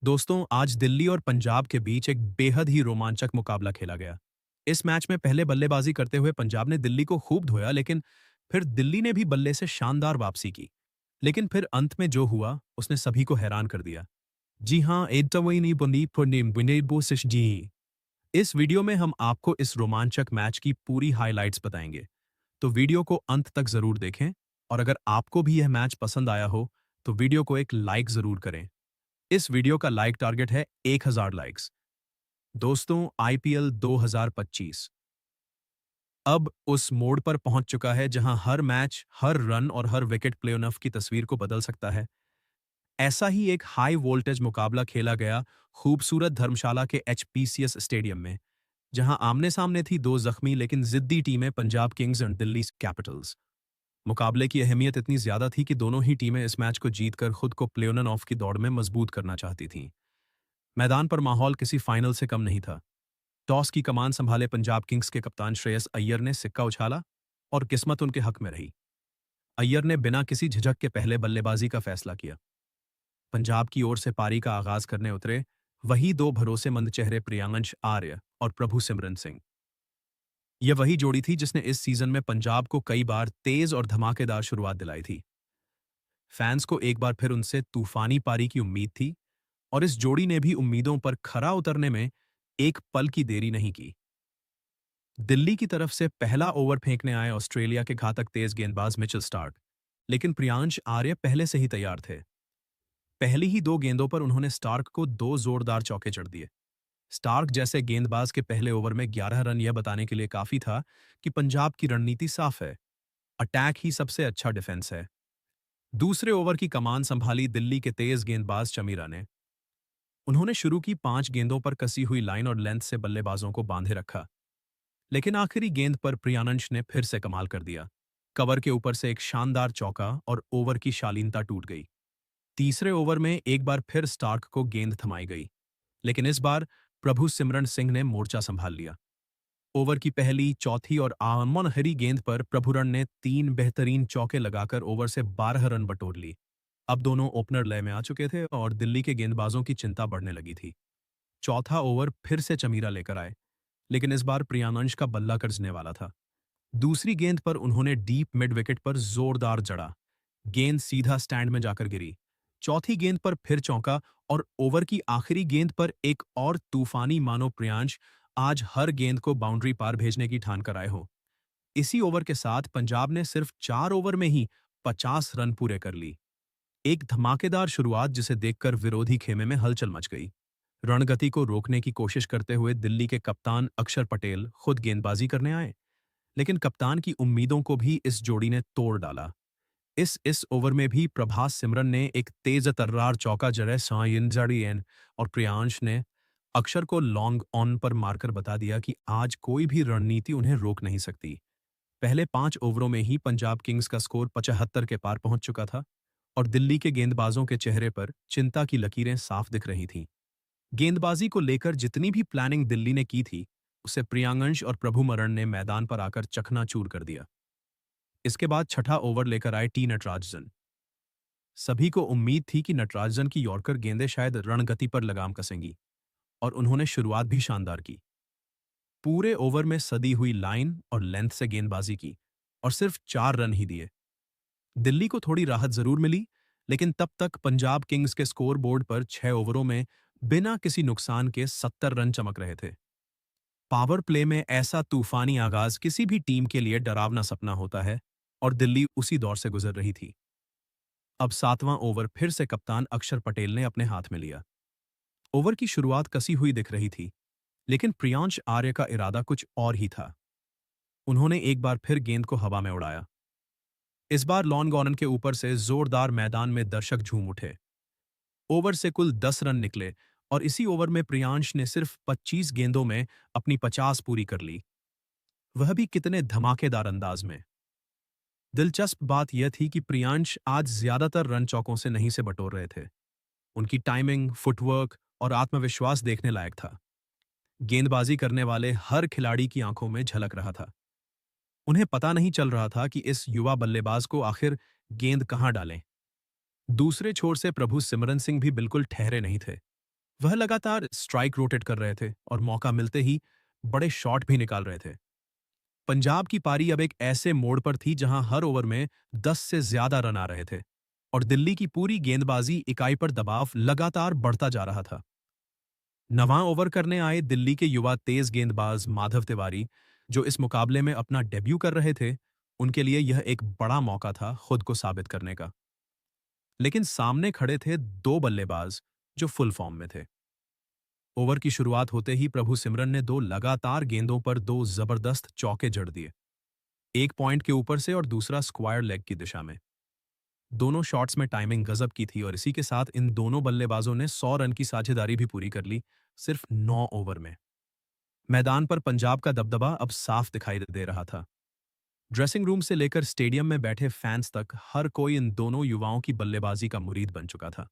दोस्तों, आज दिल्ली और पंजाब के बीच एक बेहद ही रोमांचक मुकाबला खेला गया। इस मैच में पहले बल्लेबाजी करते हुए पंजाब ने दिल्ली को खूब धोया, लेकिन फिर दिल्ली ने भी बल्ले से शानदार वापसी की। लेकिन फिर अंत में जो हुआ, उसने सभी को हैरान कर दिया। जी हाँ, एडटवनी बुनी पुनिम बुनेबो सिश जी। इस वीडियो में हम आपको इस रोमांचक मैच की पूरी हाइलाइट्स बताएंगे। तो वीडियो को अंत तक जरूर देखें, और अगर आपको भी यह मैच पसंद आया हो, तो वीडियो को एक लाइक जरूर करें। इस वीडियो का लाइक टारगेट है 1000 लाइक्स। दोस्तों, आईपीएल 2025 अब उस मोड़ पर पहुंच चुका है जहां हर मैच, हर रन और हर विकेट प्लेऑफ की तस्वीर को बदल सकता है। ऐसा ही एक हाई वोल्टेज मुकाबला खेला गया खूबसूरत धर्मशाला के एचपीसीएस स्टेडियम में, जहां आमने सामने थी दो जख्मी लेकिन जिद्दी टीमें, पंजाब किंग्स और दिल्ली कैपिटल्स। मुकाबले की अहमियत इतनी ज्यादा थी कि दोनों ही टीमें इस मैच को जीतकर खुद को प्लेऑन ऑफ की दौड़ में मजबूत करना चाहती थीं। मैदान पर माहौल किसी फाइनल से कम नहीं था। टॉस की कमान संभाले पंजाब किंग्स के कप्तान श्रेयस अय्यर ने सिक्का उछाला और किस्मत उनके हक में रही। अय्यर ने बिना किसी झिझक के पहले बल्लेबाजी का फैसला किया। पंजाब की ओर से पारी का आगाज करने उतरे वही दो भरोसेमंद चेहरे, प्रियांश आर्य और प्रभु सिमरन सिंह। यह वही जोड़ी थी जिसने इस सीजन में पंजाब को कई बार तेज और धमाकेदार शुरुआत दिलाई थी। फैंस को एक बार फिर उनसे तूफानी पारी की उम्मीद थी, और इस जोड़ी ने भी उम्मीदों पर खरा उतरने में एक पल की देरी नहीं की। दिल्ली की तरफ से पहला ओवर फेंकने आए ऑस्ट्रेलिया के घातक तेज गेंदबाज मिचेल स्टार्क, लेकिन प्रियांश आर्य पहले से ही तैयार थे। पहली ही दो गेंदों पर उन्होंने स्टार्क को दो जोरदार चौके जड़ दिए। स्टार्क जैसे गेंदबाज के पहले ओवर में 11 रन यह बताने के लिए काफी था कि पंजाब की रणनीति साफ है, अटैक ही सबसे अच्छा डिफेंस है। दूसरे ओवर की कमान संभाली दिल्ली के तेज गेंदबाज चमीरा ने। उन्होंने शुरू की 5 गेंदों पर कसी हुई लाइन और लेंथ से बल्लेबाजों को बांधे रखा, लेकिन आखिरी गेंद पर प्रियांश ने फिर से कमाल कर दिया। कवर के ऊपर से एक शानदार चौका और ओवर की शालीनता टूट गई। तीसरे ओवर में एक बार फिर स्टार्क को गेंद थमाई गई, लेकिन इस बार प्रभु सिमरन सिंह ने मोर्चा संभाल लिया। ओवर की पहली, चौथी और आमनहरी गेंद पर प्रभुरण ने 3 बेहतरीन चौके लगाकर ओवर से 12 रन बटोर ली। अब दोनों ओपनर लय में आ चुके थे और दिल्ली के गेंदबाजों की चिंता बढ़ने लगी थी। चौथा ओवर फिर से चमीरा लेकर आए, लेकिन इस बार प्रियांश का बल्ला कर्जने वाला था। दूसरी गेंद पर उन्होंने डीप मिड विकेट पर जोरदार जड़ा। गेंद सीधा स्टैंड में जाकर गिरी। चौथी गेंद पर फिर चौका, और ओवर की आखिरी गेंद पर एक और तूफानी, मानो प्रियांश आज हर गेंद को बाउंड्री पार भेजने की ठान कर आए हो। इसी ओवर के साथ पंजाब ने सिर्फ 4 ओवर में ही 50 रन पूरे कर ली। एक धमाकेदार शुरुआत जिसे देखकर विरोधी खेमे में हलचल मच गई। रणगति को रोकने की कोशिश करते हुए दिल्ली के कप्तान अक्षर पटेल खुद गेंदबाजी करने आए, लेकिन कप्तान की उम्मीदों को भी इस जोड़ी ने तोड़ डाला। इस ओवर में भी प्रभास सिमरन ने एक तेज तर्रार चौका जड़े साइंजड़ियन, और प्रियांश ने अक्षर को लॉन्ग ऑन पर मारकर बता दिया कि आज कोई भी रणनीति उन्हें रोक नहीं सकती। पहले 5 ओवरों में ही पंजाब किंग्स का स्कोर 75 के पार पहुंच चुका था, और दिल्ली के गेंदबाजों के चेहरे पर चिंता की लकीरें साफ दिख रही थीं। गेंदबाजी को लेकर जितनी भी प्लानिंग दिल्ली ने की थी, उसे प्रियांश और प्रभुमरण ने मैदान पर आकर चकनाचूर कर दिया। इसके बाद छठा ओवर लेकर आए टी नटराजन। सभी को उम्मीद थी कि नटराजन की यॉर्कर गेंदें शायद रणगति पर लगाम कसेंगी, और उन्होंने शुरुआत भी शानदार की। पूरे ओवर में सदी हुई लाइन और लेंथ से गेंदबाजी की, और सिर्फ 4 रन ही दिए। दिल्ली को थोड़ी राहत जरूर मिली, लेकिन तब तक पंजाब किंग्स के स्कोर बोर्ड पर 6 ओवरों में बिना किसी नुकसान के 70 रन चमक रहे थे। पावर प्ले में ऐसा तूफानी आगाज किसी भी टीम के लिए डरावना सपना होता है, और दिल्ली उसी दौर से गुजर रही थी। अब 7वां ओवर फिर से कप्तान अक्षर पटेल ने अपने हाथ में लिया। ओवर की शुरुआत कसी हुई दिख रही थी, लेकिन प्रियांश आर्य का इरादा कुछ और ही था। उन्होंने एक बार फिर गेंद को हवा में उड़ाया। इस बार लॉन गॉर्डन के ऊपर से जोरदार मैदान में दर्शक झूम उठे। ओवर से कुल 10 रन निकले, और इसी ओवर में प्रियांश ने सिर्फ 25 गेंदों में अपनी 50 पूरी कर ली, वह भी कितने धमाकेदार अंदाज में। दिलचस्प बात यह थी कि प्रियांश आज ज्यादातर रन चौकों से नहीं से बटोर रहे थे। उनकी टाइमिंग, फुटवर्क और आत्मविश्वास देखने लायक था। गेंदबाजी करने वाले हर खिलाड़ी की आंखों में झलक रहा था। उन्हें पता नहीं चल रहा था कि इस युवा बल्लेबाज को आखिर गेंद कहां डालें। दूसरे छोर से प्रभु सिमरन सिंह भी बिल्कुल ठहरे नहीं थे। वह लगातार स्ट्राइक रोटेट कर रहे थे और मौका मिलते ही बड़े शॉट भी निकाल रहे थे। पंजाब की पारी अब एक ऐसे मोड़ पर थी जहां हर ओवर में 10 से ज्यादा रन आ रहे थे और दिल्ली की पूरी गेंदबाजी इकाई पर दबाव लगातार बढ़ता जा रहा था। नवां ओवर करने आए दिल्ली के युवा तेज गेंदबाज माधव तिवारी, जो इस मुकाबले में अपना डेब्यू कर रहे थे, उनके लिए यह एक बड़ा मौका था खुद को साबित करने का। लेकिन सामने खड़े थे दो बल्लेबाज जो फुल फॉर्म में थे। ओवर की शुरुआत होते ही प्रभु सिमरन ने दो लगातार गेंदों पर दो जबरदस्त चौके जड़ दिए, एक पॉइंट के ऊपर से और दूसरा स्क्वायर लेग की दिशा में। दोनों शॉट्स में टाइमिंग गजब की थी और इसी के साथ इन दोनों बल्लेबाजों ने 100 रन की साझेदारी भी पूरी कर ली, सिर्फ 9 ओवर में। मैदान पर पंजाब का दबदबा अब साफ दिखाई दे रहा था। ड्रेसिंग रूम से लेकर स्टेडियम में बैठे फैंस तक हर कोई इन दोनों युवाओं की बल्लेबाजी का मुरीद बन चुका था।